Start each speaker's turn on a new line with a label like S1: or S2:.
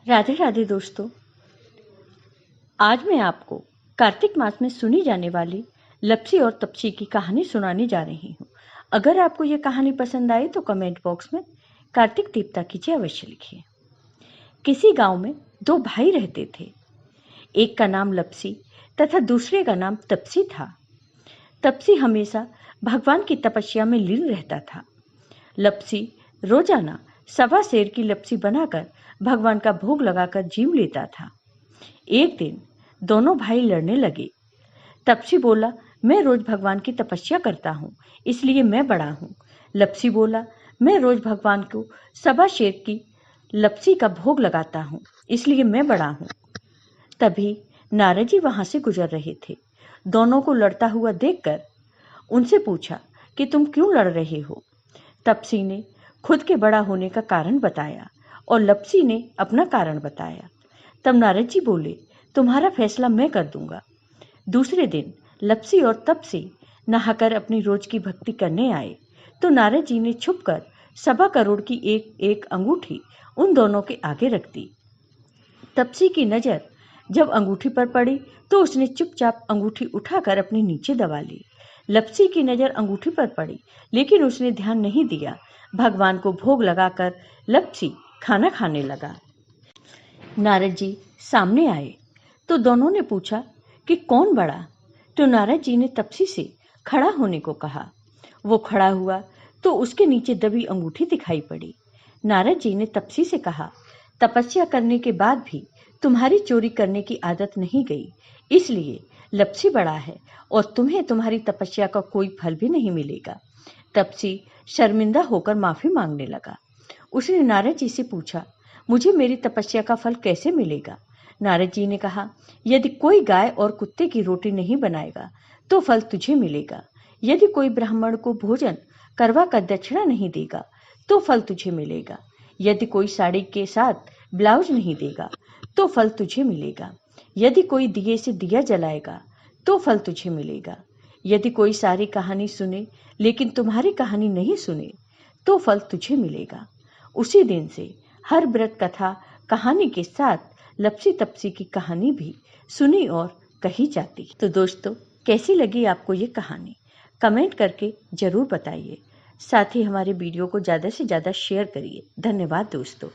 S1: राधे राधे दोस्तों। आज मैं आपको कार्तिक मास में सुनी जाने वाली लप्सी और तप्सी की कहानी सुनाने जा रही हूँ। अगर आपको ये कहानी पसंद आई तो कमेंट बॉक्स में कार्तिक देवता कीजिए अवश्य लिखिए। किसी गांव में दो भाई रहते थे। एक का नाम लप्सी तथा दूसरे का नाम तप्सी था। तप्सी हमेशा भगवान की तपस्या में लीन रहता था। लप्सी रोजाना 1.25 सेर की लप्सी बनाकर भगवान का भोग लगाकर जीम लेता था। एक दिन दोनों भाई लड़ने लगे। तप्सी बोला, मैं रोज भगवान की तपस्या करता हूँ, इसलिए मैं बड़ा हूँ। लप्सी बोला, मैं रोज भगवान को 1.25 सेर की लप्सी का भोग लगाता हूँ, इसलिए मैं बड़ा हूँ। तभी नारद जी वहां से गुजर रहे थे। दोनों को लड़ता हुआ देखकर उनसे पूछा कि तुम क्यों लड़ रहे हो। तप्सी ने खुद के बड़ा होने का कारण बताया और लप्सी ने अपना कारण बताया। तब नारद जी बोले, तुम्हारा फैसला मैं कर दूंगा। दूसरे दिन लप्सी और तप्सी नहाकर अपनी रोज की भक्ति करने आए तो नारद जी ने छुपकर 1.25 करोड़ की एक एक अंगूठी उन दोनों के आगे रख दी। तप्सी की नजर जब अंगूठी पर पड़ी तो उसने चुपचाप अंगूठी उठाकर अपने नीचे दबा ली। लप्सी की नजर अंगूठी पर पड़ी लेकिन उसने ध्यान नहीं दिया। भगवान को भोग लगाकर लप्सी खाना खाने लगा। नारद जी सामने आए तो दोनों ने पूछा कि कौन बड़ा। तो नारद जी ने तप्सी से खड़ा होने को कहा। वो खड़ा हुआ तो उसके नीचे दबी अंगूठी दिखाई पड़ी। नारद जी ने तप्सी से कहा, तपस्या करने के बाद भी तुम्हारी चोरी करने की आदत नहीं गई, इसलिए लप्सी बड़ा है और तुम्हें तुम्हारी तपस्या का कोई फल भी नहीं मिलेगा। तप्सी शर्मिंदा होकर माफी मांगने लगा। उसने नारद जी से पूछा, मुझे मेरी तपस्या का फल कैसे मिलेगा। नारद जी ने कहा, यदि कोई गाय और कुत्ते की रोटी नहीं बनाएगा तो फल तुझे मिलेगा। यदि कोई ब्राह्मण को भोजन करवा कर दक्षिणा नहीं देगा तो फल तुझे मिलेगा। यदि कोई साड़ी के साथ ब्लाउज नहीं देगा तो फल तुझे मिलेगा। यदि कोई दिए से दिया जलाएगा तो फल तुझे मिलेगा। यदि कोई सारी कहानी सुने लेकिन तुम्हारी कहानी नहीं सुने तो फल तुझे मिलेगा। उसी दिन से हर व्रत कथा कहानी के साथ लप्सी तप्सी की कहानी भी सुनी और कही जाती। तो दोस्तों, कैसी लगी आपको ये कहानी कमेंट करके जरूर बताइए। साथ ही हमारे वीडियो को ज़्यादा से ज़्यादा शेयर करिए। धन्यवाद दोस्तों।